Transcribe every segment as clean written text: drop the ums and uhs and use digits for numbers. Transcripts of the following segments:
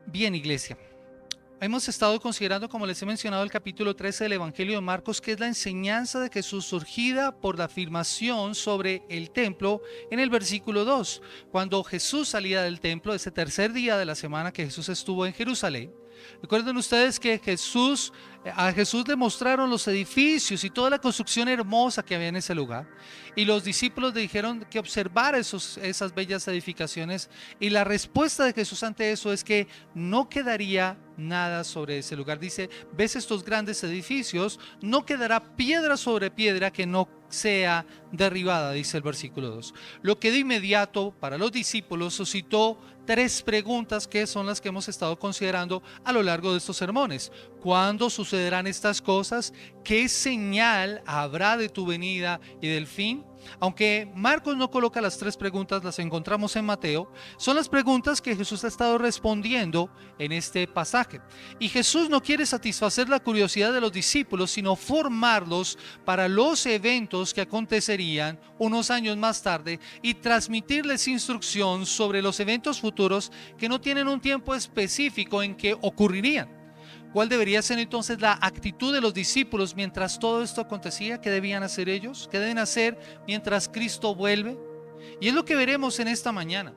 Bien, iglesia, hemos estado considerando, como les he mencionado, el capítulo 13 del Evangelio de Marcos, que es la enseñanza de Jesús surgida por la afirmación sobre el templo en el versículo 2. Cuando Jesús salía del templo, ese tercer día de la semana que Jesús estuvo en Jerusalén, recuerden ustedes que a Jesús le mostraron los edificios y toda la construcción hermosa que había en ese lugar. Y los discípulos le dijeron que observara esas bellas edificaciones. Y la respuesta de Jesús ante eso es que no quedaría nada sobre ese lugar. Dice: ves estos grandes edificios, no quedará piedra sobre piedra que no sea derribada, dice el versículo 2. Lo que de inmediato para los discípulos suscitó tres preguntas, que son las que hemos estado considerando a lo largo de estos sermones. ¿Cuándo sucederán estas cosas? ¿Qué señal habrá de tu venida y del fin? Aunque Marcos no coloca las tres preguntas, las encontramos en Mateo. Son las preguntas que Jesús ha estado respondiendo en este pasaje. Y Jesús no quiere satisfacer la curiosidad de los discípulos, sino formarlos para los eventos que acontecerían unos años más tarde y transmitirles instrucción sobre los eventos futuros que no tienen un tiempo específico en que ocurrirían. ¿Cuál debería ser entonces la actitud de los discípulos mientras todo esto acontecía? ¿Qué debían hacer ellos? ¿Qué deben hacer mientras Cristo vuelve? Y es lo que veremos en esta mañana.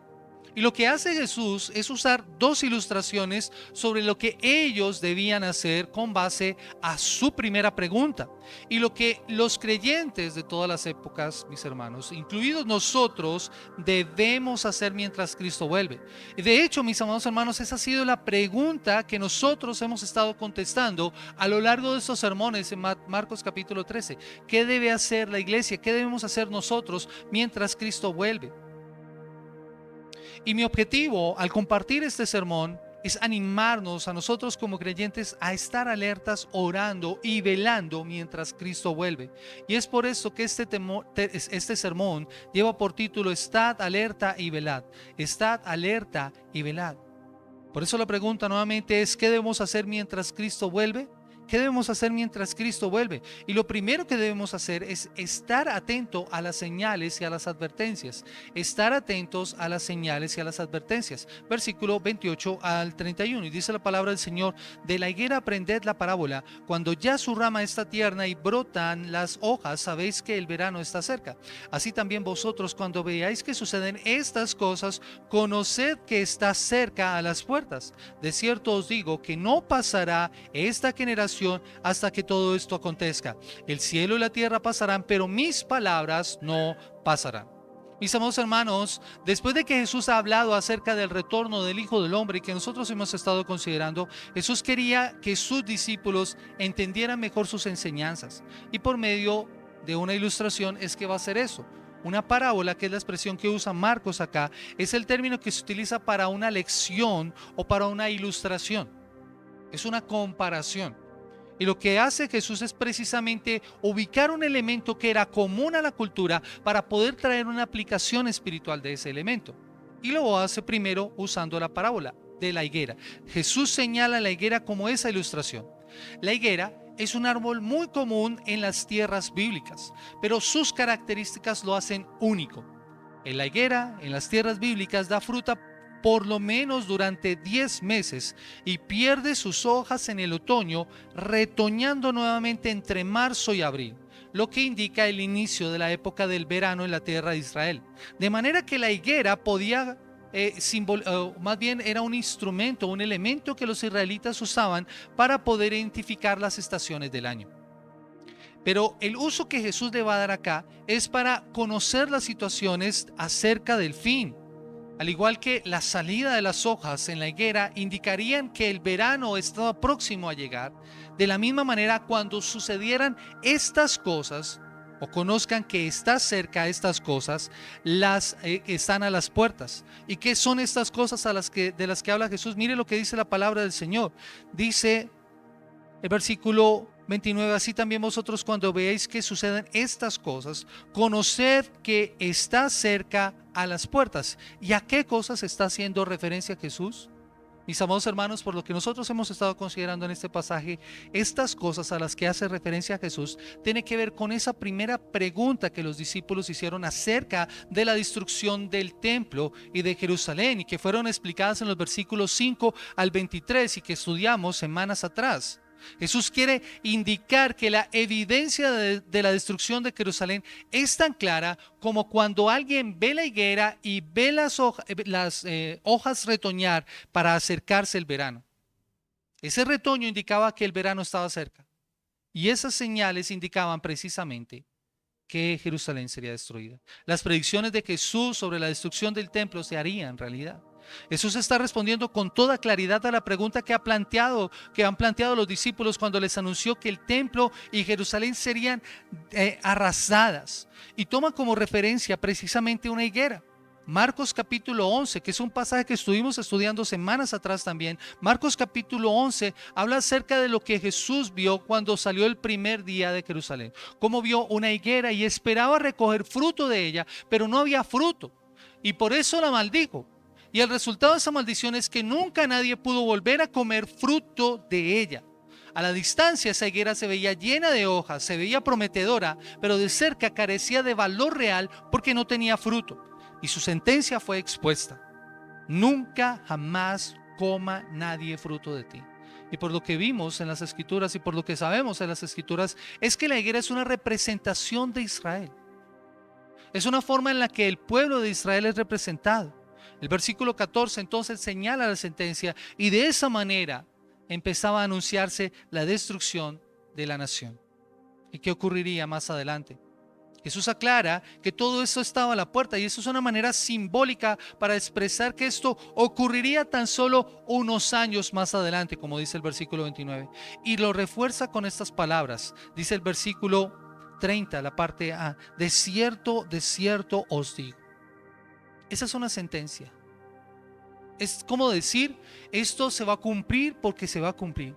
Y lo que hace Jesús es usar dos ilustraciones sobre lo que ellos debían hacer con base a su primera pregunta. Y lo que los creyentes de todas las épocas, mis hermanos, incluidos nosotros, debemos hacer mientras Cristo vuelve. Y de hecho, mis amados hermanos, esa ha sido la pregunta que nosotros hemos estado contestando a lo largo de estos sermones en Marcos capítulo 13. ¿Qué debe hacer la iglesia? ¿Qué debemos hacer nosotros mientras Cristo vuelve? Y mi objetivo al compartir este sermón es animarnos a nosotros como creyentes a estar alertas, orando y velando mientras Cristo vuelve. Y es por eso que este sermón lleva por título: Estad alerta y velad. Estad alerta y velad. Por eso la pregunta nuevamente es: ¿qué debemos hacer mientras Cristo vuelve? ¿Qué debemos hacer mientras Cristo vuelve? Y lo primero que debemos hacer es estar atento a las señales y a las advertencias. Estar atentos a las señales y a las advertencias. Versículo 28 al 31. Y dice la palabra del Señor: de la higuera aprended la parábola. Cuando ya su rama está tierna y brotan las hojas, sabéis que el verano está cerca. Así también vosotros, cuando veáis que suceden estas cosas, conoced que está cerca a las puertas. De cierto os digo que no pasará esta generación hasta que todo esto acontezca. El cielo y la tierra pasarán, pero mis palabras no pasarán. Mis amados hermanos, después de que Jesús ha hablado acerca del retorno del Hijo del Hombre y que nosotros hemos estado considerando, Jesús quería que sus discípulos entendieran mejor sus enseñanzas. Y por medio de una ilustración es que va a hacer eso. Una parábola, que es la expresión que usa Marcos acá, es el término que se utiliza para una lección o para una ilustración. Es una comparación. Y lo que hace Jesús es precisamente ubicar un elemento que era común a la cultura para poder traer una aplicación espiritual de ese elemento. Y lo hace primero usando la parábola de la higuera. Jesús señala la higuera como esa ilustración. La higuera es un árbol muy común en las tierras bíblicas, pero sus características lo hacen único. En la higuera, en las tierras bíblicas, da fruta por lo menos durante 10 meses y pierde sus hojas en el otoño, retoñando nuevamente entre marzo y abril, lo que indica el inicio de la época del verano en la tierra de Israel. De manera que la higuera podía más bien era un instrumento, un elemento que los israelitas usaban para poder identificar las estaciones del año. Pero el uso que Jesús le va a dar acá es para conocer las situaciones acerca del fin. Al igual que la salida de las hojas en la higuera indicarían que el verano estaba próximo a llegar, de la misma manera, cuando sucedieran estas cosas o conozcan que está cerca estas cosas, están a las puertas. ¿Y qué son estas cosas de las que habla Jesús? Mire lo que dice la palabra del Señor. Dice el versículo 29: así también vosotros, cuando veáis que suceden estas cosas, conoced que está cerca a las puertas. ¿Y a qué cosas está haciendo referencia Jesús? Mis amados hermanos, por lo que nosotros hemos estado considerando en este pasaje, estas cosas a las que hace referencia Jesús tienen que ver con esa primera pregunta que los discípulos hicieron acerca de la destrucción del templo y de Jerusalén, y que fueron explicadas en los versículos 5 al 23 y que estudiamos semanas atrás. Jesús quiere indicar que la evidencia de la destrucción de Jerusalén es tan clara como cuando alguien ve la higuera y ve las hojas retoñar para acercarse el verano. Ese retoño indicaba que el verano estaba cerca, y esas señales indicaban precisamente que Jerusalén sería destruida. Las predicciones de Jesús sobre la destrucción del templo se harían realidad. Jesús está respondiendo con toda claridad a la pregunta que han planteado los discípulos cuando les anunció que el templo y Jerusalén serían arrasadas, y toma como referencia precisamente una higuera. Marcos capítulo 11, que es un pasaje que estuvimos estudiando semanas atrás también. Marcos capítulo 11 habla acerca de lo que Jesús vio cuando salió el primer día de Jerusalén. Cómo vio una higuera y esperaba recoger fruto de ella, pero no había fruto, y por eso la maldijo. Y el resultado de esa maldición es que nunca nadie pudo volver a comer fruto de ella. A la distancia esa higuera se veía llena de hojas, se veía prometedora, pero de cerca carecía de valor real porque no tenía fruto. Y su sentencia fue expuesta: nunca jamás coma nadie fruto de ti. Y por lo que vimos en las Escrituras y por lo que sabemos en las Escrituras, es que la higuera es una representación de Israel. Es una forma en la que el pueblo de Israel es representado. El versículo 14 entonces señala la sentencia, y de esa manera empezaba a anunciarse la destrucción de la nación. ¿Y qué ocurriría más adelante? Jesús aclara que todo esto estaba a la puerta, y eso es una manera simbólica para expresar que esto ocurriría tan solo unos años más adelante, como dice el versículo 29. Y lo refuerza con estas palabras. Dice el versículo 30, la parte A: de cierto os digo. Esa es una sentencia. Es como decir, esto se va a cumplir porque se va a cumplir.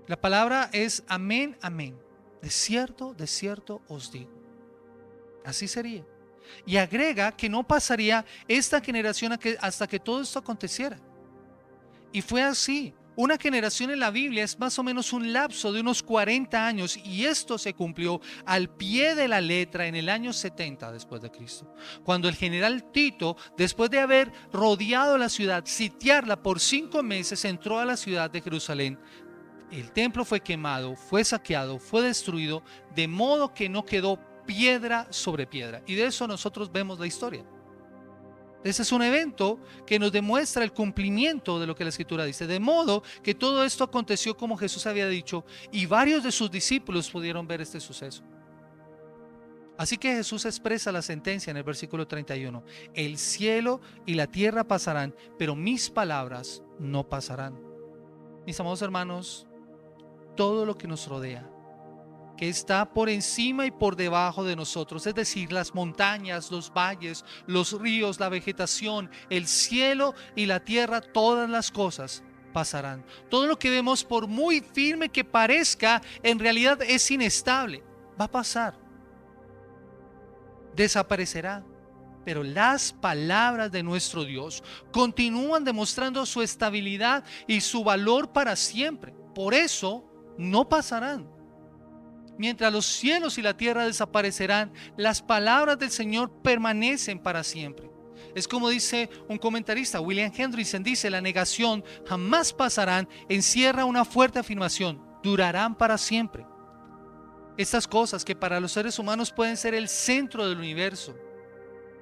La palabra es amén, amén. De cierto os digo. Así sería. Y agrega que no pasaría esta generación hasta que todo esto aconteciera. Y fue así. Una generación en la Biblia es más o menos un lapso de unos 40 años, y esto se cumplió al pie de la letra en el año 70 después de Cristo, cuando el general Tito, después de haber rodeado la ciudad, sitiarla por 5 meses, entró a la ciudad de Jerusalén. El templo fue quemado, fue saqueado, fue destruido, de modo que no quedó piedra sobre piedra. Y de eso nosotros vemos la historia. Ese es un evento que nos demuestra el cumplimiento de lo que la Escritura dice. De modo que todo esto aconteció como Jesús había dicho, y varios de sus discípulos pudieron ver este suceso. Así que Jesús expresa la sentencia en el versículo 31. El cielo y la tierra pasarán, pero mis palabras no pasarán. Mis amados hermanos, todo lo que nos rodea, que está por encima y por debajo de nosotros, es decir, las montañas, los valles, los ríos, la vegetación, el cielo y la tierra, todas las cosas pasarán. Todo lo que vemos, por muy firme que parezca, en realidad es inestable, va a pasar, desaparecerá. Pero las palabras de nuestro Dios continúan demostrando su estabilidad y su valor para siempre. Por eso no pasarán. Mientras los cielos y la tierra desaparecerán, las palabras del Señor permanecen para siempre. Es como dice un comentarista, William Hendrickson, dice: la negación jamás pasarán, encierra una fuerte afirmación: durarán para siempre. Estas cosas que para los seres humanos pueden ser el centro del universo,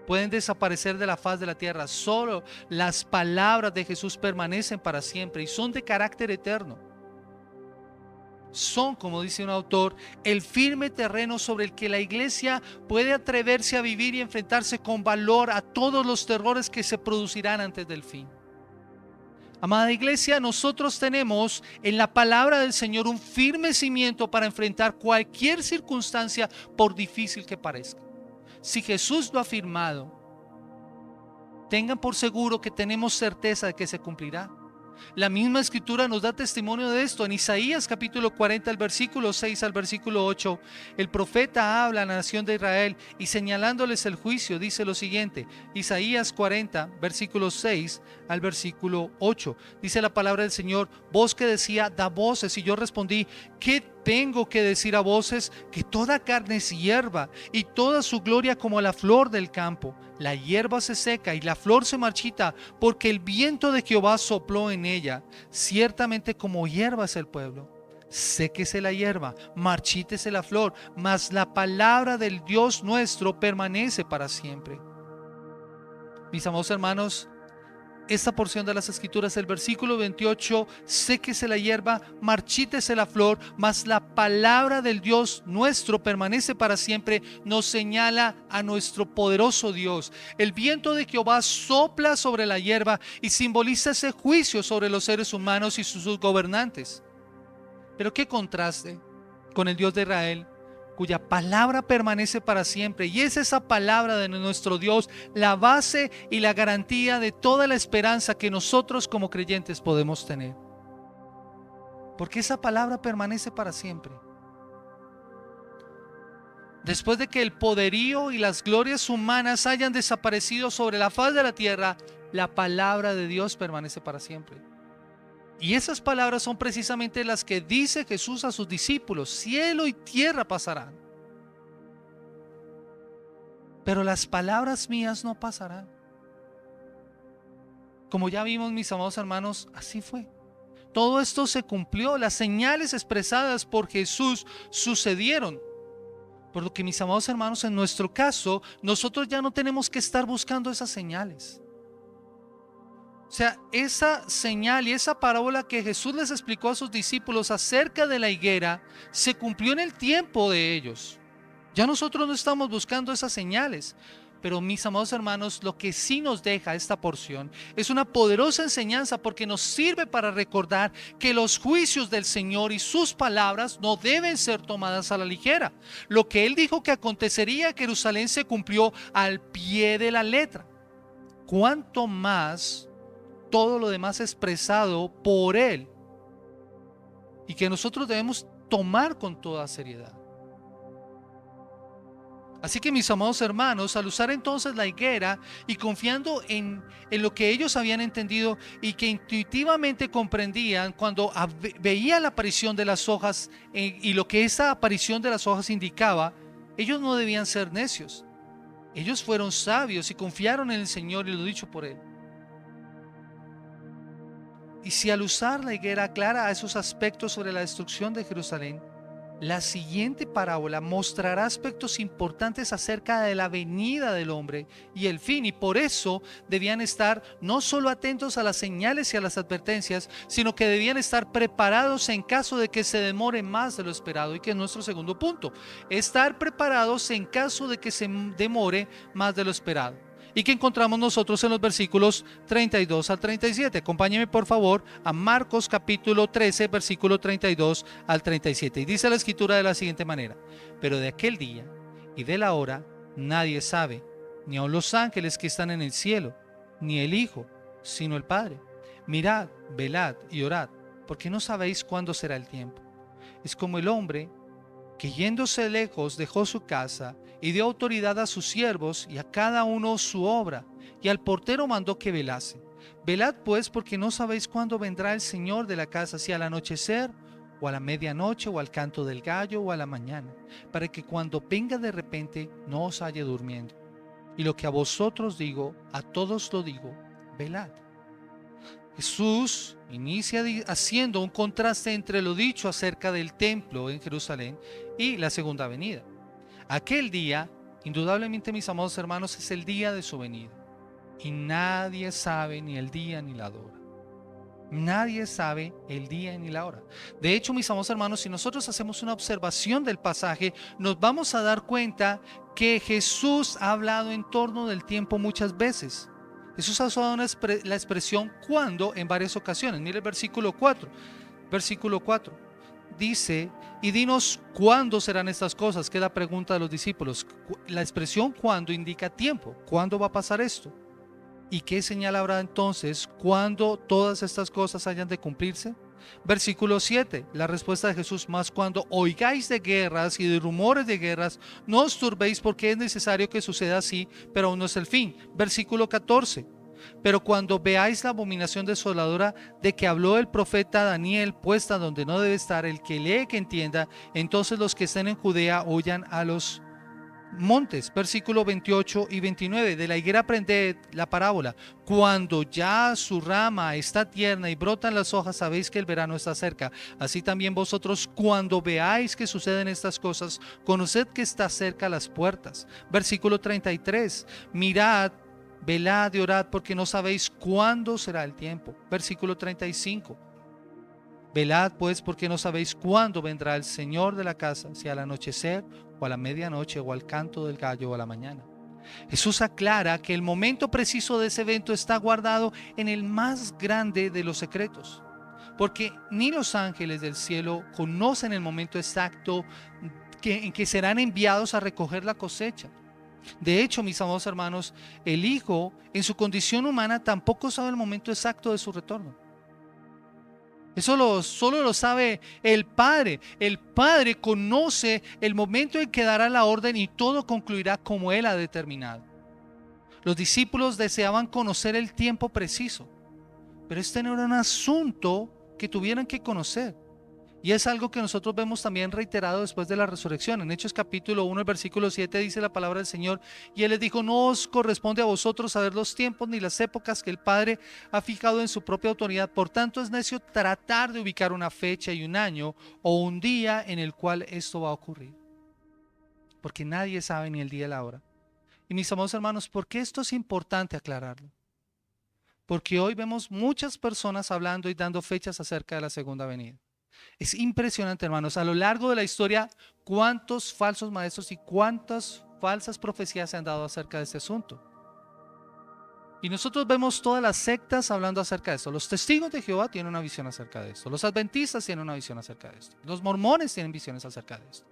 pueden desaparecer de la faz de la tierra. Solo las palabras de Jesús permanecen para siempre y son de carácter eterno. Son, como dice un autor, el firme terreno sobre el que la iglesia puede atreverse a vivir y enfrentarse con valor a todos los terrores que se producirán antes del fin. Amada iglesia, nosotros tenemos en la palabra del Señor un firme cimiento para enfrentar cualquier circunstancia, por difícil que parezca. Si Jesús lo ha afirmado, tengan por seguro que tenemos certeza de que se cumplirá. La misma escritura nos da testimonio de esto. En Isaías capítulo 40, el versículo 6 al versículo 8, el profeta habla a la nación de Israel y señalándoles el juicio, dice lo siguiente. Isaías 40, versículo 6 al versículo 8. Dice la palabra del Señor: voz que decía, da voces. Y yo respondí, ¿qué tengo que decir a voces? Que toda carne es hierba y toda su gloria como la flor del campo. La hierba se seca y la flor se marchita, porque el viento de Jehová sopló en ella. Ciertamente como hierba es el pueblo. Séquese la hierba, marchítese la flor, mas la palabra del Dios nuestro permanece para siempre. Mis amados hermanos, esta porción de las escrituras, el versículo 28, séquese la hierba, marchítese la flor, mas la palabra del Dios nuestro permanece para siempre, nos señala a nuestro poderoso Dios. El viento de Jehová sopla sobre la hierba y simboliza ese juicio sobre los seres humanos y sus gobernantes. Pero qué contraste con el Dios de Israel, cuya palabra permanece para siempre, y es esa palabra de nuestro Dios la base y la garantía de toda la esperanza que nosotros como creyentes podemos tener, porque esa palabra permanece para siempre. Después de que el poderío y las glorias humanas hayan desaparecido sobre la faz de la tierra, la palabra de Dios permanece para siempre. Y esas palabras son precisamente las que dice Jesús a sus discípulos: cielo y tierra pasarán, pero las palabras mías no pasarán. Como ya vimos, mis amados hermanos, así fue. Todo esto se cumplió. Las señales expresadas por Jesús sucedieron. Por lo que, mis amados hermanos, en nuestro caso, nosotros ya no tenemos que estar buscando esas señales. O sea, esa señal y esa parábola que Jesús les explicó a sus discípulos acerca de la higuera se cumplió en el tiempo de ellos. Ya nosotros no estamos buscando esas señales. Pero, mis amados hermanos, lo que sí nos deja esta porción es una poderosa enseñanza, porque nos sirve para recordar que los juicios del Señor y sus palabras no deben ser tomadas a la ligera. Lo que Él dijo que acontecería en Jerusalén se cumplió al pie de la letra. ¿Cuánto más todo lo demás expresado por Él, y que nosotros debemos tomar con toda seriedad? Así que, mis amados hermanos, al usar entonces la higuera y confiando en lo que ellos habían entendido y que intuitivamente comprendían cuando veían la aparición de las hojas y lo que esa aparición de las hojas indicaba, ellos no debían ser necios. Ellos fueron sabios y confiaron en el Señor y lo dicho por Él. Y si al usar la higuera aclara esos aspectos sobre la destrucción de Jerusalén, la siguiente parábola mostrará aspectos importantes acerca de la venida del hombre y el fin, y por eso debían estar no solo atentos a las señales y a las advertencias, sino que debían estar preparados en caso de que se demore más de lo esperado, y que es nuestro segundo punto: estar preparados en caso de que se demore más de lo esperado. Y que encontramos nosotros en los versículos 32 al 37. Acompáñeme por favor a Marcos capítulo 13, versículo 32 al 37. Y dice la escritura de la siguiente manera: pero de aquel día y de la hora nadie sabe, ni aun los ángeles que están en el cielo, ni el Hijo, sino el Padre. Mirad, velad y orad, porque no sabéis cuándo será el tiempo. Es como el hombre que, yéndose lejos, dejó su casa y dio autoridad a sus siervos y a cada uno su obra, y al portero mandó que velase. Velad pues, porque no sabéis cuándo vendrá el Señor de la casa, si al anochecer, o a la medianoche, o al canto del gallo, o a la mañana, para que cuando venga de repente no os halle durmiendo. Y lo que a vosotros digo, a todos lo digo: velad. Jesús inicia haciendo un contraste entre lo dicho acerca del templo en Jerusalén y la segunda venida. Aquel día, indudablemente, mis amados hermanos, es el día de su venida, y nadie sabe ni el día ni la hora. Nadie sabe el día ni la hora. De hecho, mis amados hermanos, si nosotros hacemos una observación del pasaje, nos vamos a dar cuenta que Jesús ha hablado en torno del tiempo muchas veces. Jesús ha usado la expresión cuándo en varias ocasiones. Mire el versículo 4. Versículo 4 dice: y dinos cuándo serán estas cosas, que es la pregunta de los discípulos. La expresión cuándo indica tiempo. ¿Cuándo va a pasar esto? ¿Y qué señal habrá entonces cuando todas estas cosas hayan de cumplirse? Versículo 7, la respuesta de Jesús: mas cuando oigáis de guerras y de rumores de guerras, no os turbéis, porque es necesario que suceda así, pero aún no es el fin. Versículo 14, pero cuando veáis la abominación desoladora de que habló el profeta Daniel, puesta donde no debe estar, el que lee que entienda, entonces los que estén en Judea huyan a los montes. Versículo 28 y 29, de la higuera aprended la parábola: cuando ya su rama está tierna y brotan las hojas, sabéis que el verano está cerca. Así también vosotros, cuando veáis que suceden estas cosas, conoced que está cerca las puertas. Versículo 33, mirad, velad y orad, porque no sabéis cuándo será el tiempo. Versículo 35, velad pues, porque no sabéis cuándo vendrá el Señor de la casa, si al anochecer o a la medianoche o al canto del gallo o a la mañana. Jesús aclara que el momento preciso de ese evento está guardado en el más grande de los secretos, porque ni los ángeles del cielo conocen el momento exacto en que serán enviados a recoger la cosecha. De hecho, mis amados hermanos, el Hijo en su condición humana tampoco sabe el momento exacto de su retorno. Eso solo lo sabe el Padre. El Padre conoce el momento en que dará la orden y todo concluirá como Él ha determinado. Los discípulos deseaban conocer el tiempo preciso, pero este no era un asunto que tuvieran que conocer. Y es algo que nosotros vemos también reiterado después de la resurrección. En Hechos capítulo 1, el versículo 7 dice la palabra del Señor: y Él les dijo: no os corresponde a vosotros saber los tiempos ni las épocas que el Padre ha fijado en su propia autoridad. Por tanto es necio tratar de ubicar una fecha y un año o un día en el cual esto va a ocurrir, porque nadie sabe ni el día ni la hora. Y mis amados hermanos, ¿por qué esto es importante aclararlo? Porque hoy vemos muchas personas hablando y dando fechas acerca de la segunda venida. Es impresionante, hermanos, a lo largo de la historia, cuántos falsos maestros y cuántas falsas profecías se han dado acerca de este asunto. Y nosotros vemos todas las sectas hablando acerca de esto. Los testigos de Jehová tienen una visión acerca de esto. Los adventistas tienen una visión acerca de esto. Los mormones tienen visiones acerca de esto.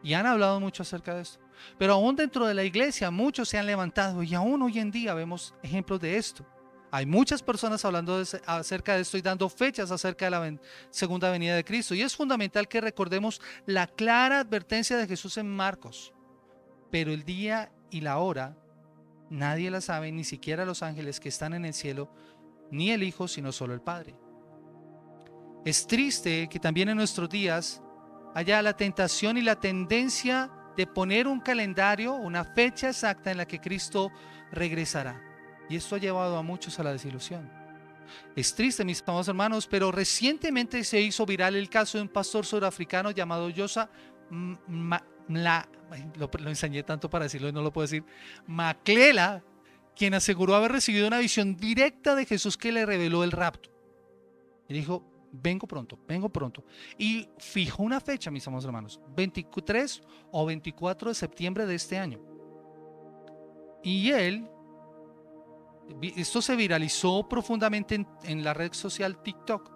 Y han hablado mucho acerca de esto. Pero aún dentro de la iglesia muchos se han levantado, y aún hoy en día vemos ejemplos de esto. Hay muchas personas hablando acerca de esto y dando fechas acerca de la segunda venida de Cristo. Y es fundamental que recordemos la clara advertencia de Jesús en Marcos. Pero el día y la hora nadie la sabe, ni siquiera los ángeles que están en el cielo, ni el Hijo, sino solo el Padre. Es triste que también en nuestros días haya la tentación y la tendencia de poner un calendario, una fecha exacta en la que Cristo regresará. Y esto ha llevado a muchos a la desilusión. Es triste, mis amados hermanos, pero recientemente se hizo viral el caso de un pastor surafricano llamado Josa lo enseñé tanto para decirlo y no lo puedo decir, Maclela, quien aseguró haber recibido una visión directa de Jesús que le reveló el rapto. Y dijo: vengo pronto, vengo pronto. Y fijó una fecha, mis amados hermanos, 23 o 24 de septiembre de este año. Y esto se viralizó profundamente en la red social TikTok,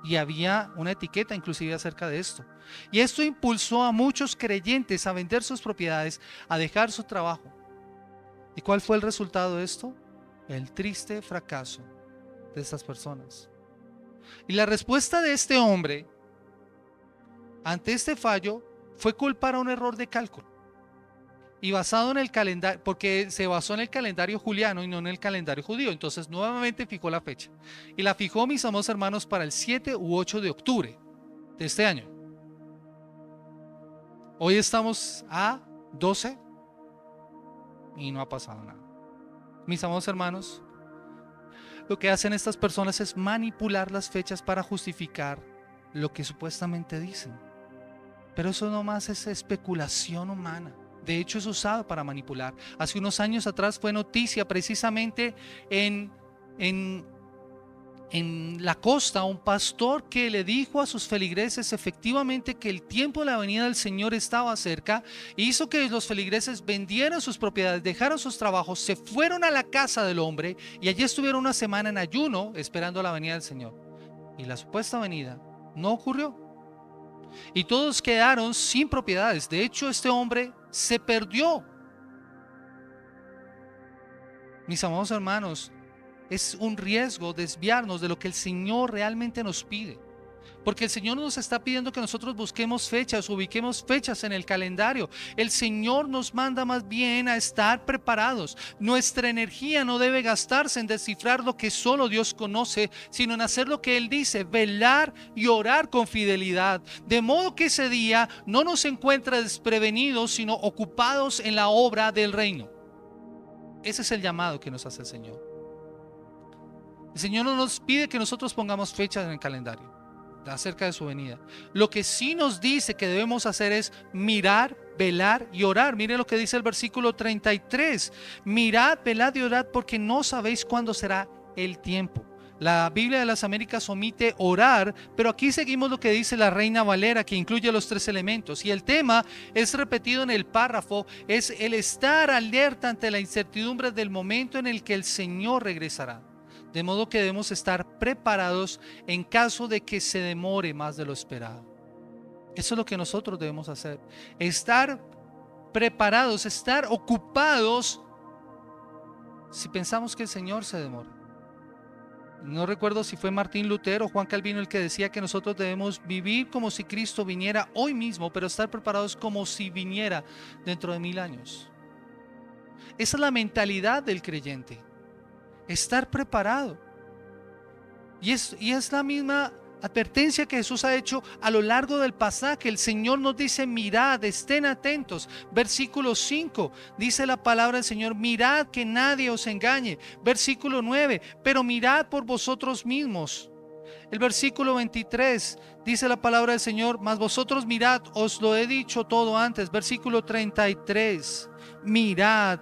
y había una etiqueta inclusive acerca de esto. Y esto impulsó a muchos creyentes a vender sus propiedades, a dejar su trabajo. ¿Y cuál fue el resultado de esto? El triste fracaso de estas personas. Y la respuesta de este hombre ante este fallo fue culpar a un error de cálculo. Y basado en el calendario, porque se basó en el calendario juliano y no en el calendario judío. Entonces nuevamente fijó la fecha. Y la fijó, mis amados hermanos, para el 7 u 8 de octubre de este año. Hoy estamos a 12 y no ha pasado nada. Mis amados hermanos, lo que hacen estas personas es manipular las fechas para justificar lo que supuestamente dicen. Pero eso nomás es especulación humana. De hecho, es usado para manipular. Hace unos años atrás fue noticia precisamente en la costa, un pastor que le dijo a sus feligreses efectivamente que el tiempo de la venida del Señor estaba cerca. Hizo que los feligreses vendieran sus propiedades, dejaron sus trabajos, se fueron a la casa del hombre y allí estuvieron una semana en ayuno esperando la venida del Señor. Y la supuesta venida no ocurrió. Y todos quedaron sin propiedades. De hecho, este hombre se perdió. Mis amados hermanos, es un riesgo desviarnos de lo que el Señor realmente nos pide. Porque el Señor nos está pidiendo que nosotros busquemos fechas, ubiquemos fechas en el calendario. El Señor nos manda más bien a estar preparados. Nuestra energía no debe gastarse en descifrar lo que solo Dios conoce, sino en hacer lo que Él dice, velar y orar con fidelidad. De modo que ese día no nos encuentre desprevenidos, sino ocupados en la obra del reino. Ese es el llamado que nos hace el Señor. El Señor no nos pide que nosotros pongamos fechas en el calendario acerca de su venida. Lo que sí nos dice que debemos hacer es mirar, velar y orar. Mire lo que dice el versículo 33. Mirad, velad y orad, porque no sabéis cuándo será el tiempo. La Biblia de las Américas omite orar, pero aquí seguimos lo que dice la Reina Valera, que incluye los 3 elementos. Y el tema es repetido en el párrafo, es el estar alerta ante la incertidumbre del momento en el que el Señor regresará. De modo que debemos estar preparados en caso de que se demore más de lo esperado. Eso es lo que nosotros debemos hacer. Estar preparados, estar ocupados si pensamos que el Señor se demora. No recuerdo si fue Martín Lutero o Juan Calvino el que decía que nosotros debemos vivir como si Cristo viniera hoy mismo, pero estar preparados como si viniera dentro de 1000 años. Esa es la mentalidad del creyente. Estar preparado. Y es la misma advertencia que Jesús ha hecho a lo largo del pasaje. El Señor nos dice: mirad, estén atentos. Versículo 5 dice la palabra del Señor: mirad que nadie os engañe. Versículo 9: pero mirad por vosotros mismos. El versículo 23 dice la palabra del Señor: mas vosotros mirad, os lo he dicho todo antes. Versículo 33: mirad,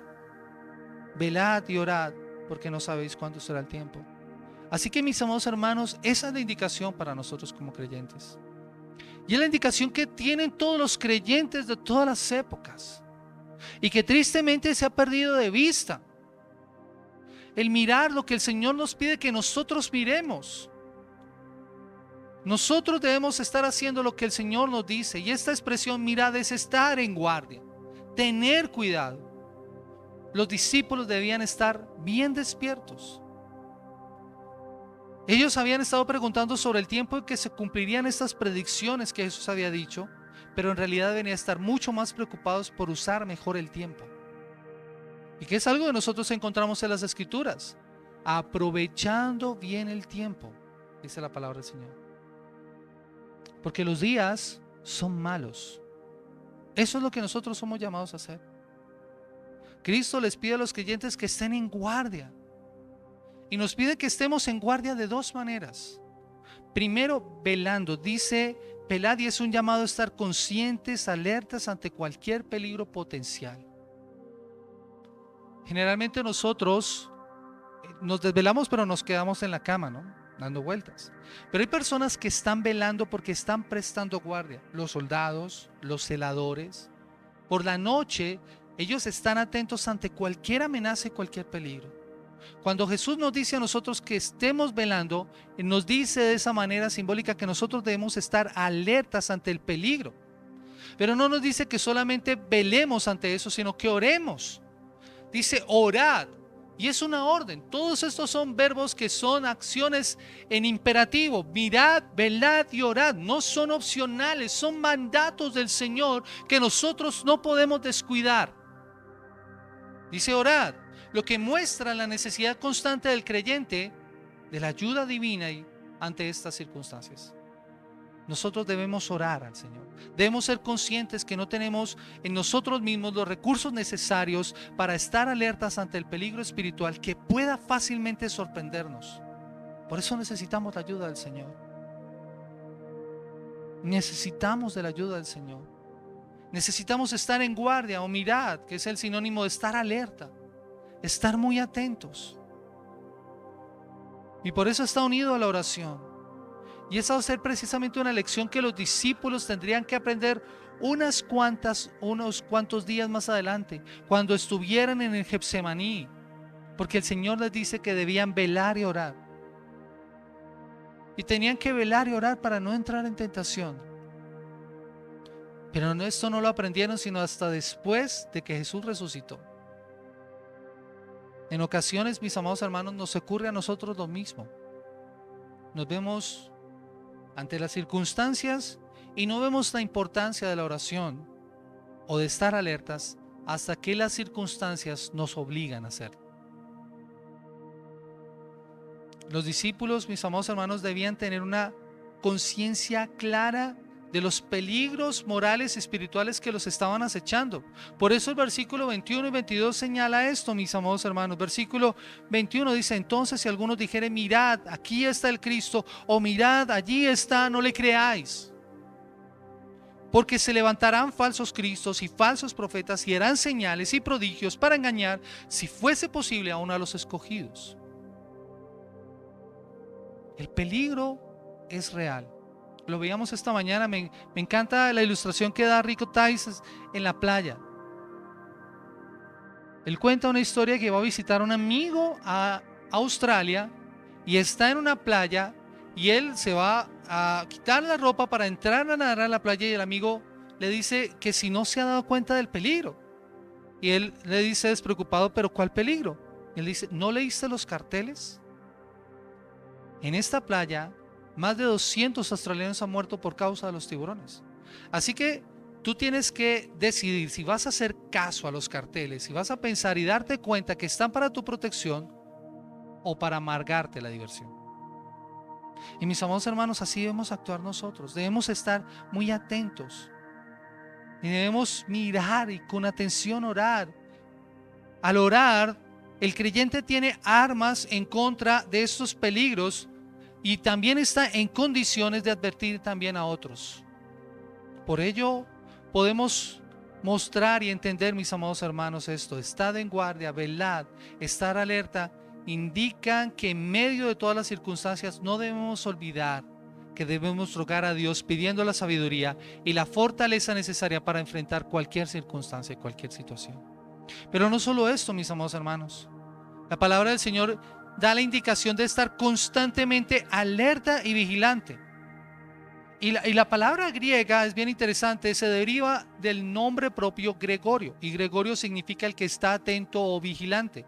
velad y orad, porque no sabéis cuándo será el tiempo. Así que, mis amados hermanos, esa es la indicación para nosotros como creyentes. Y es la indicación que tienen todos los creyentes de todas las épocas. Y que tristemente se ha perdido de vista. El mirar lo que el Señor nos pide que nosotros miremos. Nosotros debemos estar haciendo lo que el Señor nos dice. Y esta expresión mirad es estar en guardia. Tener cuidado. Los discípulos debían estar bien despiertos. Ellos habían estado preguntando sobre el tiempo en que se cumplirían estas predicciones que Jesús había dicho, pero en realidad debían estar mucho más preocupados por usar mejor el tiempo. Y que es algo que nosotros encontramos en las Escrituras. Aprovechando bien el tiempo, dice la palabra del Señor. Porque los días son malos. Eso es lo que nosotros somos llamados a hacer. Cristo les pide a los creyentes que estén en guardia. Y nos pide que estemos en guardia de 2 maneras. Primero, velando. Dice, velad, y es un llamado a estar conscientes, alertas ante cualquier peligro potencial. Generalmente nosotros nos desvelamos, pero nos quedamos en la cama, ¿no? Dando vueltas. Pero hay personas que están velando porque están prestando guardia. Los soldados, los celadores. Por la noche, ellos están atentos ante cualquier amenaza y cualquier peligro. Cuando Jesús nos dice a nosotros que estemos velando, nos dice de esa manera simbólica que nosotros debemos estar alertas ante el peligro. Pero no nos dice que solamente velemos ante eso, sino que oremos. Dice orad, y es una orden. Todos estos son verbos que son acciones en imperativo. Mirad, velad y orad. No son opcionales, son mandatos del Señor que nosotros no podemos descuidar. Dice orad, lo que muestra la necesidad constante del creyente de la ayuda divina ante estas circunstancias. Nosotros debemos orar al Señor. Debemos ser conscientes que no tenemos en nosotros mismos los recursos necesarios para estar alertas ante el peligro espiritual que pueda fácilmente sorprendernos. Por eso necesitamos la ayuda del Señor. Necesitamos de la ayuda del Señor. Necesitamos estar en guardia o mirad, que es el sinónimo de estar alerta. Estar muy atentos. Y por eso está unido a la oración. Y esa va a ser precisamente una lección que los discípulos tendrían que aprender unos cuantos días más adelante, cuando estuvieran en el Getsemaní, porque el Señor les dice que debían velar y orar. Y tenían que velar y orar para no entrar en tentación. Pero esto no lo aprendieron sino hasta después de que Jesús resucitó. En ocasiones, mis amados hermanos, nos ocurre a nosotros lo mismo. Nos vemos ante las circunstancias y no vemos la importancia de la oración o de estar alertas hasta que las circunstancias nos obligan a hacerlo. Los discípulos, mis amados hermanos, debían tener una conciencia clara de los peligros morales y espirituales que los estaban acechando. Por eso el versículo 21 y 22 señala esto, mis amados hermanos. Versículo 21 dice: entonces si algunos dijeren, mirad, aquí está el Cristo, o mirad, allí está, no le creáis. Porque se levantarán falsos cristos y falsos profetas y harán señales y prodigios para engañar, si fuese posible, aún a los escogidos. El peligro es real. Lo veíamos esta mañana. Me encanta la ilustración que da Rico Tice en la playa. Él cuenta una historia que va a visitar a un amigo a Australia y está en una playa y él se va a quitar la ropa para entrar a nadar a la playa y el amigo le dice que si no se ha dado cuenta del peligro. Y él le dice despreocupado, ¿pero cuál peligro? Y él dice, ¿no leíste los carteles? En esta playa, más de 200 australianos han muerto por causa de los tiburones. Así que tú tienes que decidir si vas a hacer caso a los carteles, si vas a pensar y darte cuenta que están para tu protección o para amargarte la diversión. Y mis amados hermanos, así debemos actuar nosotros. Debemos estar muy atentos y debemos mirar y con atención orar. Al orar, el creyente tiene armas en contra de estos peligros y también está en condiciones de advertir también a otros. Por ello podemos mostrar y entender, mis amados hermanos, esto: estad en guardia, velad, estar alerta, indican que en medio de todas las circunstancias no debemos olvidar que debemos rogar a Dios pidiendo la sabiduría y la fortaleza necesaria para enfrentar cualquier circunstancia y cualquier situación. Pero no solo esto, mis amados hermanos. La palabra del Señor da la indicación de estar constantemente alerta y vigilante. Y la palabra griega es bien interesante, se deriva del nombre propio Gregorio, y Gregorio significa el que está atento o vigilante.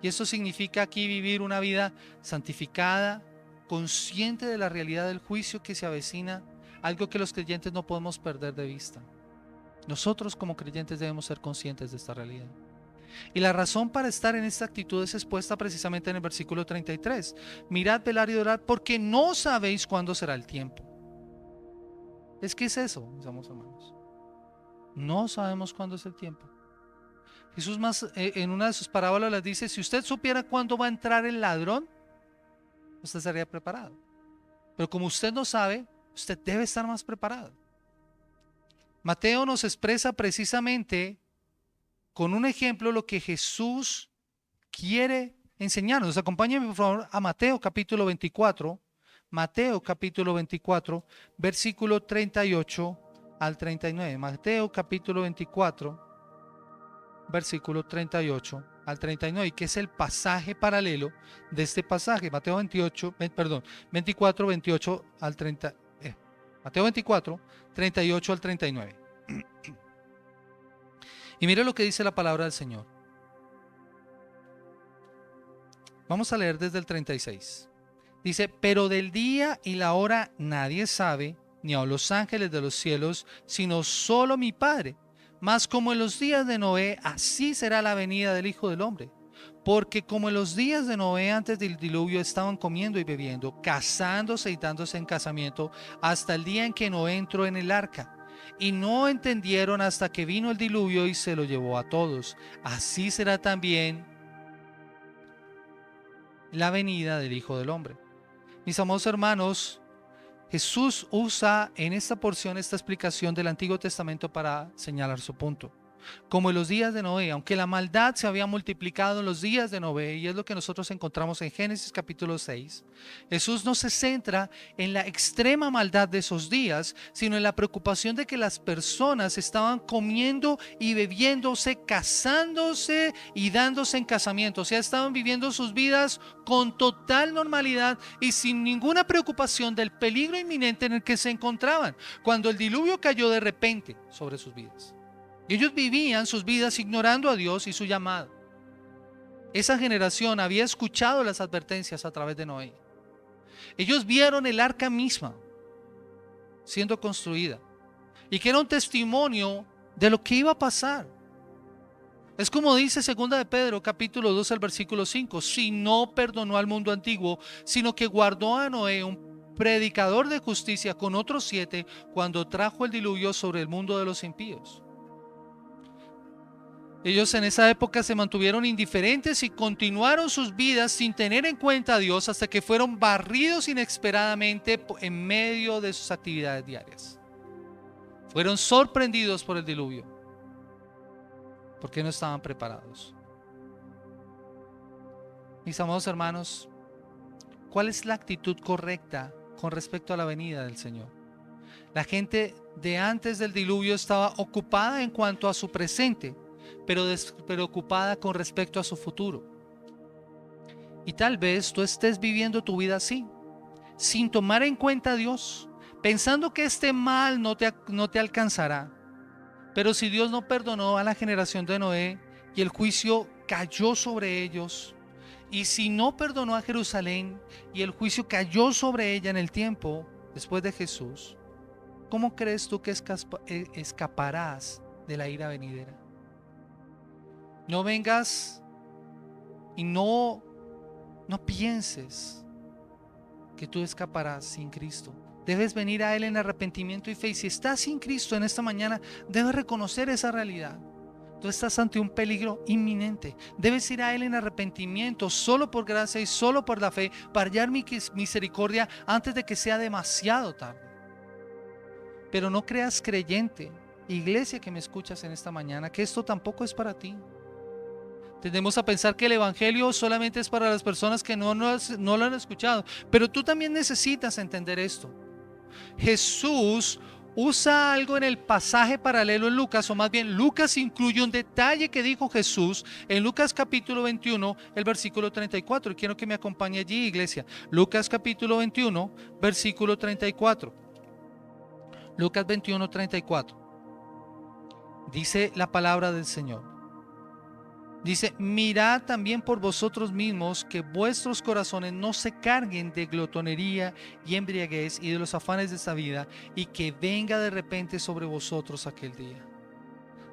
Y eso significa aquí vivir una vida santificada, consciente de la realidad del juicio que se avecina, algo que los creyentes no podemos perder de vista. Nosotros como creyentes debemos ser conscientes de esta realidad. Y la razón para estar en esta actitud es expuesta precisamente en el versículo 33. Mirad, velad y orad, porque no sabéis cuándo será el tiempo. ¿Qué es eso, mis hermanos? No sabemos cuándo es el tiempo. Jesús en una de sus parábolas les dice: si usted supiera cuándo va a entrar el ladrón, usted estaría preparado. Pero como usted no sabe, usted debe estar más preparado. Mateo nos expresa precisamente con un ejemplo lo que Jesús quiere enseñarnos. Acompáñenme por favor a Mateo capítulo 24. Mateo capítulo 24, versículo 38 al 39. Mateo capítulo 24, versículo 38 al 39, y que es el pasaje paralelo de este pasaje. Mateo 24, 28 al 30. Mateo 24, 38 al 39. Y mire lo que dice la palabra del Señor. Vamos a leer desde el 36. Dice: pero del día y la hora nadie sabe, ni aun los ángeles de los cielos, sino solo mi Padre. Mas como en los días de Noé, así será la venida del Hijo del Hombre. Porque como en los días de Noé antes del diluvio estaban comiendo y bebiendo, casándose y dándose en casamiento, hasta el día en que Noé entró en el arca. Y no entendieron hasta que vino el diluvio y se lo llevó a todos. Así será también la venida del Hijo del Hombre. Mis amados hermanos, Jesús usa en esta porción esta explicación del Antiguo Testamento para señalar su punto. Como en los días de Noé, aunque la maldad se había multiplicado en los días de Noé, y es lo que nosotros encontramos en Génesis capítulo 6, Jesús no se centra en la extrema maldad de esos días, sino en la preocupación de que las personas estaban comiendo y bebiéndose, casándose y dándose en casamiento. O sea, estaban viviendo sus vidas con total normalidad y sin ninguna preocupación del peligro inminente en el que se encontraban, cuando el diluvio cayó de repente sobre sus vidas. Y ellos vivían sus vidas ignorando a Dios y su llamado. Esa generación había escuchado las advertencias a través de Noé. Ellos vieron el arca misma siendo construida y que era un testimonio de lo que iba a pasar. Es como dice 2 de Pedro capítulo 2 al versículo 5: si no perdonó al mundo antiguo, sino que guardó a Noé, un predicador de justicia, con otros 7, cuando trajo el diluvio sobre el mundo de los impíos. Ellos en esa época se mantuvieron indiferentes y continuaron sus vidas sin tener en cuenta a Dios hasta que fueron barridos inesperadamente en medio de sus actividades diarias. Fueron sorprendidos por el diluvio porque no estaban preparados. Mis amados hermanos, ¿cuál es la actitud correcta con respecto a la venida del Señor? La gente de antes del diluvio estaba ocupada en cuanto a su presente, pero despreocupada con respecto a su futuro. Y tal vez tú estés viviendo tu vida así, sin tomar en cuenta a Dios, pensando que este mal no te alcanzará. Pero si Dios no perdonó a la generación de Noé y el juicio cayó sobre ellos, y si no perdonó a Jerusalén y el juicio cayó sobre ella en el tiempo después de Jesús, ¿cómo crees tú que escaparás de la ira venidera? No vengas y no pienses que tú escaparás sin Cristo. Debes venir a Él en arrepentimiento y fe. Y si estás sin Cristo en esta mañana, debes reconocer esa realidad. Tú estás ante un peligro inminente. Debes ir a Él en arrepentimiento, solo por gracia y solo por la fe, para hallar mi misericordia antes de que sea demasiado tarde. Pero no creas, creyente, iglesia que me escuchas en esta mañana, que esto tampoco es para ti. Tendemos a pensar que el evangelio solamente es para las personas que no lo han escuchado, pero tú también necesitas entender esto. Jesús usa algo en el pasaje paralelo en Lucas, o más bien Lucas incluye un detalle que dijo Jesús en Lucas capítulo 21, el versículo 34. Y quiero que me acompañe allí, iglesia. Lucas capítulo 21, versículo 34. Lucas 21, 34. Dice la palabra del Señor. Dice: mirad también por vosotros mismos que vuestros corazones no se carguen de glotonería y embriaguez y de los afanes de esta vida, y que venga de repente sobre vosotros aquel día.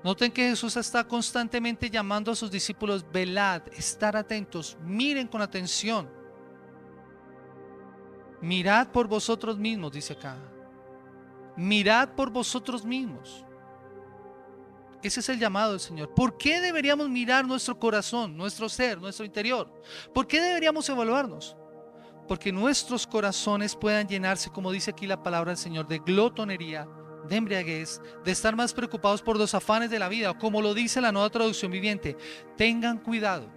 Noten que Jesús está constantemente llamando a sus discípulos: velad, estar atentos, miren con atención. Mirad por vosotros mismos, dice acá. Mirad por vosotros mismos. Ese es el llamado del Señor. ¿Por qué deberíamos mirar nuestro corazón, nuestro ser, nuestro interior? ¿Por qué deberíamos evaluarnos? Porque nuestros corazones puedan llenarse, como dice aquí la palabra del Señor, de glotonería, de embriaguez, de estar más preocupados por los afanes de la vida, o como lo dice la Nueva Traducción Viviente: tengan cuidado,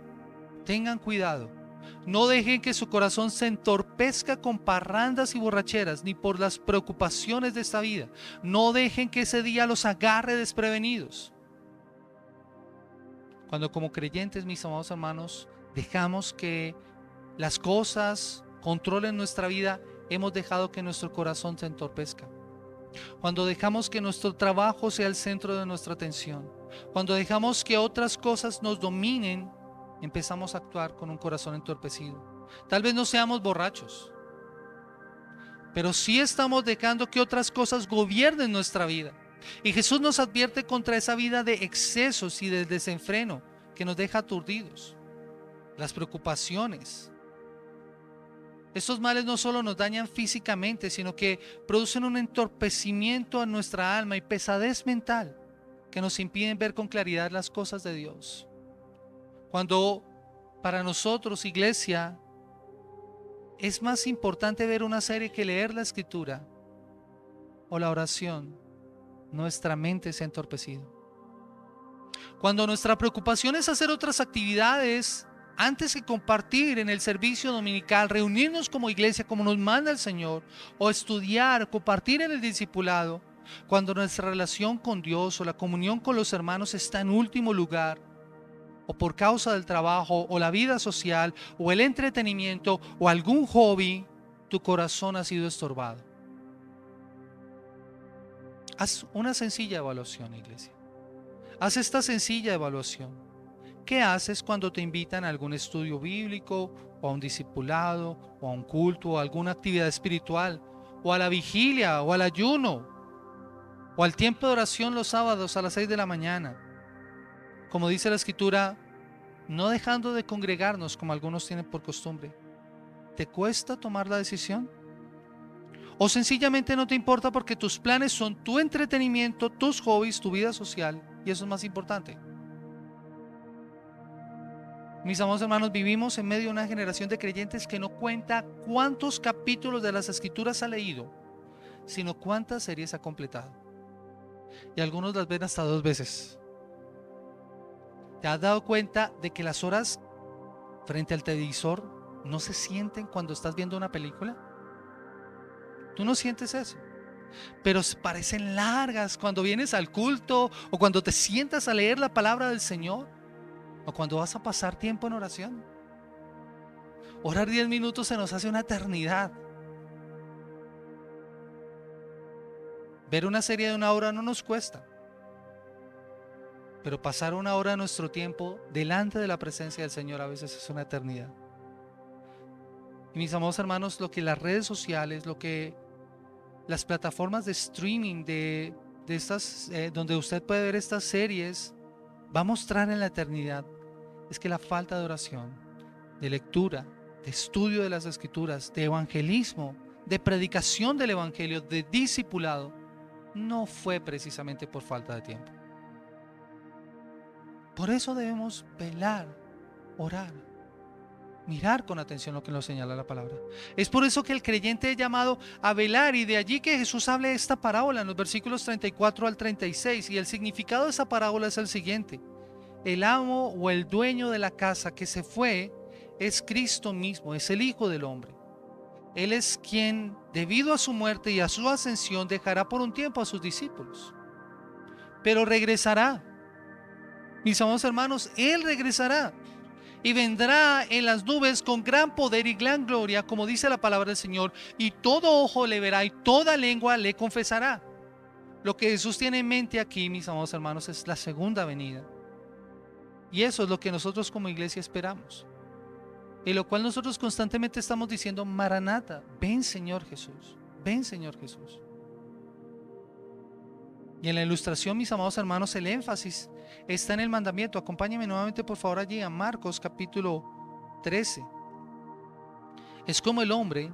tengan cuidado. No dejen que su corazón se entorpezca con parrandas y borracheras, ni por las preocupaciones de esta vida. No dejen que ese día los agarre desprevenidos. Cuando como creyentes, mis amados hermanos, dejamos que las cosas controlen nuestra vida, hemos dejado que nuestro corazón se entorpezca. Cuando dejamos que nuestro trabajo sea el centro de nuestra atención, cuando dejamos que otras cosas nos dominen, empezamos a actuar con un corazón entorpecido. Tal vez no seamos borrachos, pero sí estamos dejando que otras cosas gobiernen nuestra vida. Y Jesús nos advierte contra esa vida de excesos y de desenfreno que nos deja aturdidos. Las preocupaciones. Estos males no solo nos dañan físicamente, sino que producen un entorpecimiento en nuestra alma y pesadez mental que nos impiden ver con claridad las cosas de Dios. Cuando para nosotros, iglesia, es más importante ver una serie que leer la escritura o la oración, nuestra mente se ha entorpecido. Cuando nuestra preocupación es hacer otras actividades antes que compartir en el servicio dominical, reunirnos como iglesia como nos manda el Señor, o estudiar, compartir en el discipulado, cuando nuestra relación con Dios o la comunión con los hermanos está en último lugar, o por causa del trabajo o la vida social o el entretenimiento o algún hobby, tu corazón ha sido estorbado. Haz una sencilla evaluación, iglesia. Haz esta sencilla evaluación. ¿Qué haces cuando te invitan a algún estudio bíblico, o a un discipulado, o a un culto, o a alguna actividad espiritual, o a la vigilia, o al ayuno, o al tiempo de oración los sábados a las 6 de la mañana? Como dice la Escritura, no dejando de congregarnos como algunos tienen por costumbre. ¿Te cuesta tomar la decisión? ¿O sencillamente no te importa porque tus planes son tu entretenimiento, tus hobbies, tu vida social, y eso es más importante? Mis amados hermanos, vivimos en medio de una generación de creyentes que no cuenta cuántos capítulos de las Escrituras ha leído, sino cuántas series ha completado. Y algunos las ven hasta 2 veces. ¿Te has dado cuenta de que las horas frente al televisor no se sienten cuando estás viendo una película? Tú no sientes eso, pero parecen largas cuando vienes al culto, o cuando te sientas a leer la palabra del Señor, o cuando vas a pasar tiempo en oración. Orar 10 minutos se nos hace una eternidad. Ver una serie de 1 hora no nos cuesta, pero pasar 1 hora de nuestro tiempo delante de la presencia del Señor a veces es una eternidad. Y mis amados hermanos, lo que las redes sociales, lo que las plataformas de streaming de estas, donde usted puede ver estas series, va a mostrar en la eternidad, es que la falta de oración, de lectura, de estudio de las Escrituras, de evangelismo, de predicación del evangelio, de discipulado, no fue precisamente por falta de tiempo. Por eso debemos velar, orar, mirar con atención lo que nos señala la palabra. Es por eso que el creyente es llamado a velar, y de allí que Jesús hable esta parábola en los versículos 34 al 36, y el significado de esa parábola es el siguiente: el amo o el dueño de la casa que se fue es Cristo mismo, es el Hijo del Hombre. Él es quien, debido a su muerte y a su ascensión, dejará por un tiempo a sus discípulos, pero regresará. Mis amados hermanos, Él regresará y vendrá en las nubes con gran poder y gran gloria, como dice la palabra del Señor, y todo ojo le verá y toda lengua le confesará. Lo que Jesús tiene en mente aquí, mis amados hermanos, es la segunda venida. Y eso es lo que nosotros como iglesia esperamos, en lo cual nosotros constantemente estamos diciendo: Maranata, ven Señor Jesús, ven Señor Jesús. Y en la ilustración, mis amados hermanos, el énfasis está en el mandamiento. Acompáñenme nuevamente por favor allí a Marcos capítulo 13. Es como el hombre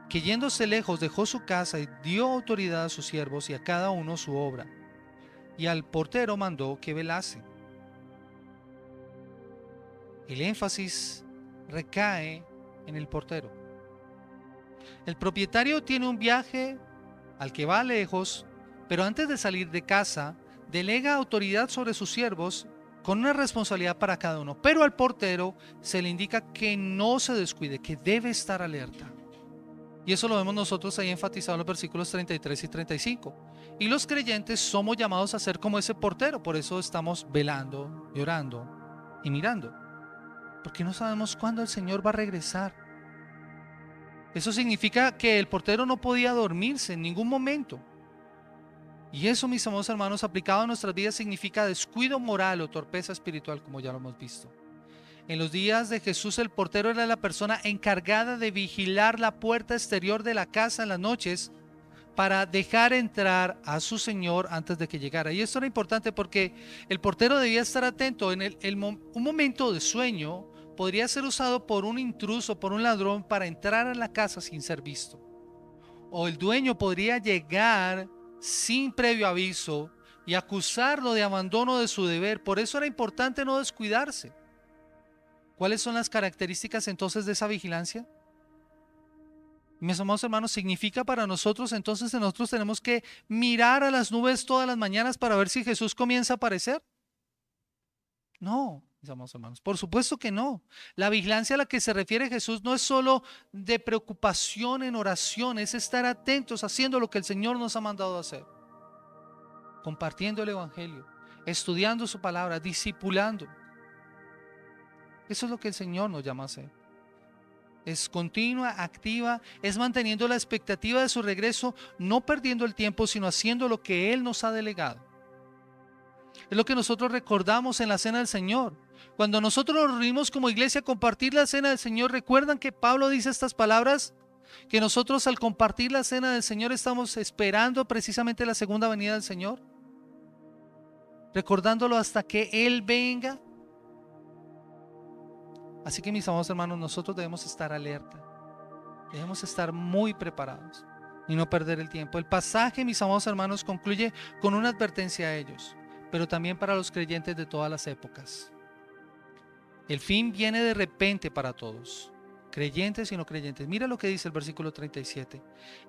que, yéndose lejos, dejó su casa y dio autoridad a sus siervos y a cada uno su obra, y al portero mandó que velase. El énfasis recae en el portero. El propietario tiene un viaje al que va lejos, pero antes de salir de casa delega autoridad sobre sus siervos con una responsabilidad para cada uno. Pero al portero se le indica que no se descuide, que debe estar alerta. Y eso lo vemos nosotros ahí enfatizado en los versículos 33 y 35. Y los creyentes somos llamados a ser como ese portero. Por eso estamos velando, llorando y mirando, porque no sabemos cuándo el Señor va a regresar. Eso significa que el portero no podía dormirse en ningún momento. Y eso, mis amados hermanos, aplicado a nuestras vidas, significa descuido moral o torpeza espiritual, como ya lo hemos visto. En los días de Jesús, el portero era la persona encargada de vigilar la puerta exterior de la casa en las noches para dejar entrar a su señor antes de que llegara. Y esto era importante porque el portero debía estar atento. Un momento de sueño podría ser usado por un intruso, por un ladrón, para entrar a la casa sin ser visto. O el dueño podría llegar sin previo aviso y acusarlo de abandono de su deber. Por eso era importante no descuidarse. ¿Cuáles son las características entonces de esa vigilancia? Mis amados hermanos, significa para nosotros entonces que nosotros tenemos que mirar a las nubes todas las mañanas para ver si Jesús comienza a aparecer. No, mis amados hermanos, por supuesto que no. La vigilancia a la que se refiere Jesús no es solo de preocupación en oración, es estar atentos haciendo lo que el Señor nos ha mandado a hacer, compartiendo el evangelio, estudiando su palabra, discipulando. Eso es lo que el Señor nos llama a hacer. Es continua, activa, es manteniendo la expectativa de su regreso, no perdiendo el tiempo, sino haciendo lo que Él nos ha delegado. Es lo que nosotros recordamos en la cena del Señor. Cuando nosotros nos reunimos como iglesia a compartir la cena del Señor, ¿recuerdan que Pablo dice estas palabras? Que nosotros al compartir la cena del Señor estamos esperando precisamente la segunda venida del Señor, recordándolo hasta que Él venga. Así que mis amados hermanos, nosotros debemos estar alerta, debemos estar muy preparados y no perder el tiempo. El pasaje, mis amados hermanos, concluye con una advertencia a ellos, pero también para los creyentes de todas las épocas. El fin viene de repente para todos, creyentes y no creyentes. Mira lo que dice el versículo 37.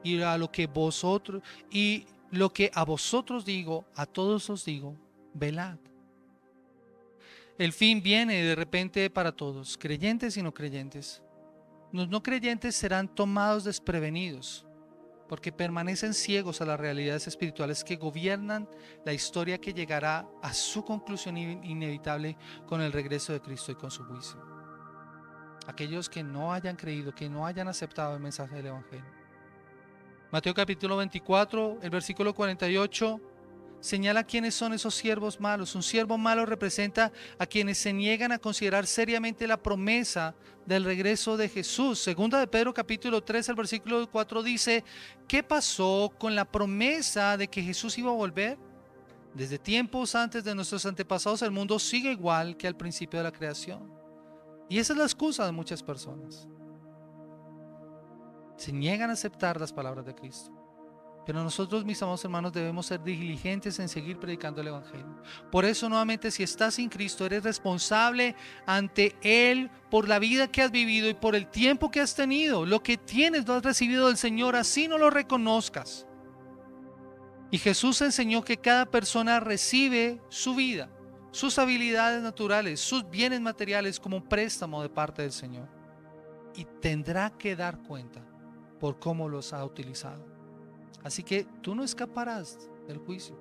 Y lo que a vosotros digo, a todos os digo, velad. El fin viene de repente para todos, creyentes y no creyentes. Los no creyentes serán tomados desprevenidos, porque permanecen ciegos a las realidades espirituales que gobiernan la historia que llegará a su conclusión inevitable con el regreso de Cristo y con su juicio. Aquellos que no hayan creído, que no hayan aceptado el mensaje del Evangelio. Mateo capítulo 24, el versículo 48, señala quiénes son esos siervos malos. Un siervo malo representa a quienes se niegan a considerar seriamente la promesa del regreso de Jesús. Segunda de Pedro capítulo 3, el versículo 4 dice: ¿qué pasó con la promesa de que Jesús iba a volver? Desde tiempos antes de nuestros antepasados el mundo sigue igual que al principio de la creación. Y esa es la excusa de muchas personas. Se niegan a aceptar las palabras de Cristo. Pero nosotros, mis amados hermanos, debemos ser diligentes en seguir predicando el Evangelio. Por eso, nuevamente, si estás sin Cristo, eres responsable ante Él por la vida que has vivido y por el tiempo que has tenido. Lo que tienes lo has recibido del Señor, así no lo reconozcas. Y Jesús enseñó que cada persona recibe su vida, sus habilidades naturales, sus bienes materiales como un préstamo de parte del Señor. Y tendrá que dar cuenta por cómo los ha utilizado. Así que tú no escaparás del juicio.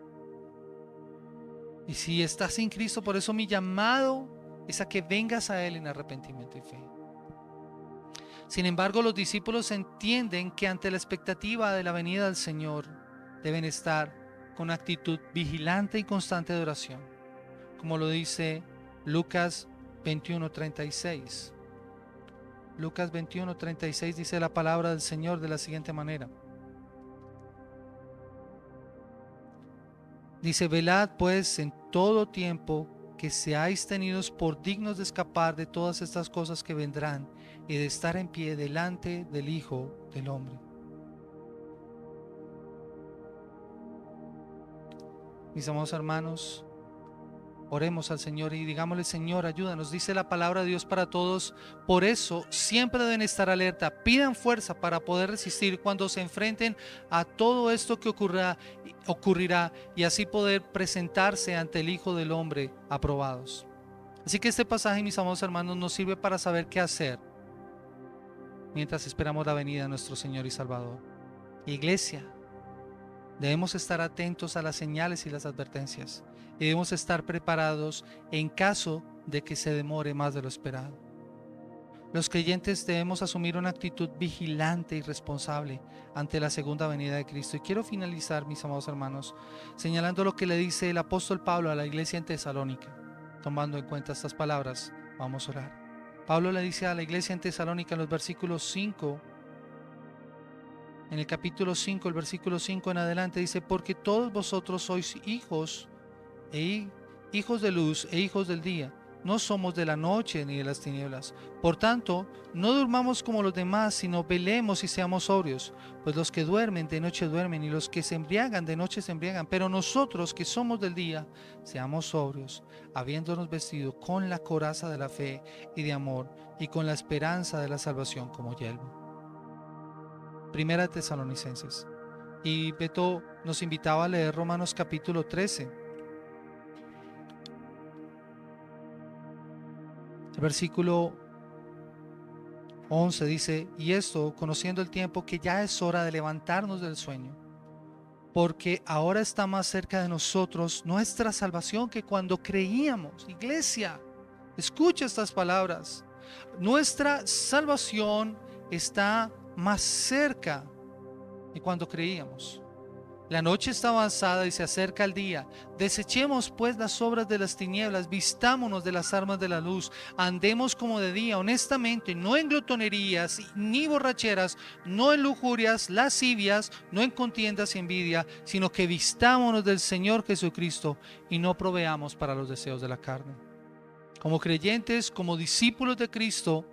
Y si estás sin Cristo, por eso mi llamado es a que vengas a Él en arrepentimiento y fe. Sin embargo, los discípulos entienden que ante la expectativa de la venida del Señor deben estar con actitud vigilante y constante de oración, como lo dice Lucas 21:36. Lucas 21:36 dice la palabra del Señor de la siguiente manera. Dice: velad pues en todo tiempo, que seáis tenidos por dignos de escapar de todas estas cosas que vendrán y de estar en pie delante del Hijo del Hombre. Mis amados hermanos, oremos al Señor y digámosle: Señor, ayúdanos. Dice la palabra de Dios para todos. Por eso siempre deben estar alerta. Pidan fuerza para poder resistir cuando se enfrenten a todo esto que ocurrirá y así poder presentarse ante el Hijo del Hombre aprobados. Así que este pasaje, mis amados hermanos, nos sirve para saber qué hacer mientras esperamos la venida de nuestro Señor y Salvador. Iglesia, debemos estar atentos a las señales y las advertencias. Y debemos estar preparados en caso de que se demore más de lo esperado. Los creyentes debemos asumir una actitud vigilante y responsable ante la segunda venida de Cristo. Y quiero finalizar, mis amados hermanos, señalando lo que le dice el apóstol Pablo a la iglesia en Tesalónica. Tomando en cuenta estas palabras, vamos a orar. Pablo le dice a la iglesia en Tesalónica en los versículos 5, en el capítulo 5, el versículo 5 en adelante, dice: porque todos vosotros sois hijos de luz e hijos del día. No somos de la noche ni de las tinieblas. Por tanto, no durmamos como los demás, sino velemos y seamos sobrios. Pues los que duermen de noche duermen, y los que se embriagan de noche se embriagan. Pero nosotros que somos del día, seamos sobrios, habiéndonos vestido con la coraza de la fe y de amor, y con la esperanza de la salvación como yelmo. Primera Tesalonicenses. Y Beto nos invitaba a leer Romanos capítulo 13. El versículo 11 dice: y esto, conociendo el tiempo, que ya es hora de levantarnos del sueño, porque ahora está más cerca de nosotros nuestra salvación que cuando creíamos. Iglesia, escucha estas palabras. Nuestra salvación está más cerca de cuando creíamos. La noche está avanzada y se acerca el día. Desechemos pues las obras de las tinieblas, vistámonos de las armas de la luz, andemos como de día, honestamente, no en glotonerías ni borracheras, no en lujurias, lascivias, no en contiendas y envidia, sino que vistámonos del Señor Jesucristo y no proveamos para los deseos de la carne. Como creyentes, como discípulos de Cristo,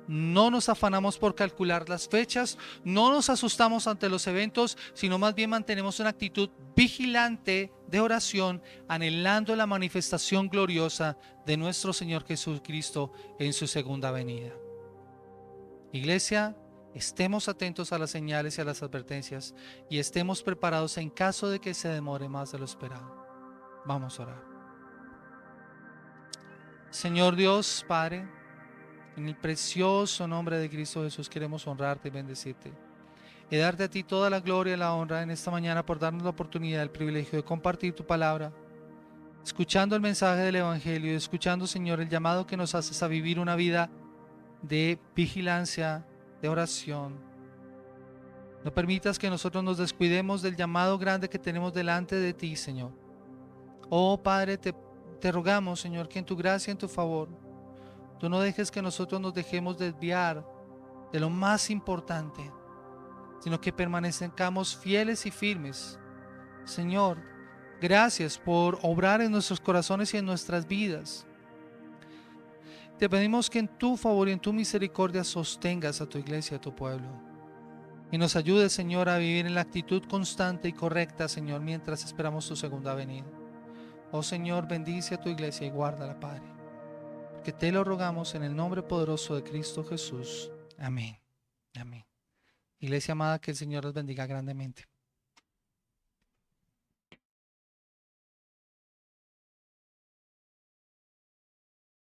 no nos afanamos por calcular las fechas, no nos asustamos ante los eventos, sino más bien mantenemos una actitud vigilante de oración, anhelando la manifestación gloriosa de nuestro Señor Jesucristo en su segunda venida. Iglesia, estemos atentos a las señales y a las advertencias y estemos preparados en caso de que se demore más de lo esperado. Vamos a orar. Señor Dios, Padre, en el precioso nombre de Cristo Jesús queremos honrarte y bendecirte y darte a ti toda la gloria y la honra en esta mañana por darnos la oportunidad, el privilegio de compartir tu palabra, escuchando el mensaje del Evangelio y escuchando, Señor, el llamado que nos haces a vivir una vida de vigilancia, de oración. No permitas que nosotros nos descuidemos del llamado grande que tenemos delante de ti, Señor. Oh Padre, te rogamos, Señor, que en tu gracia, en tu favor, tú no dejes que nosotros nos dejemos desviar de lo más importante, sino que permanezcamos fieles y firmes. Señor, gracias por obrar en nuestros corazones y en nuestras vidas. Te pedimos que en tu favor y en tu misericordia sostengas a tu iglesia, a tu pueblo. Y nos ayudes, Señor, a vivir en la actitud constante y correcta, Señor, mientras esperamos tu segunda venida. Oh Señor, bendice a tu iglesia y guárdala, Padre. Que te lo rogamos en el nombre poderoso de Cristo Jesús. Amén. Amén. Iglesia amada, que el Señor los bendiga grandemente.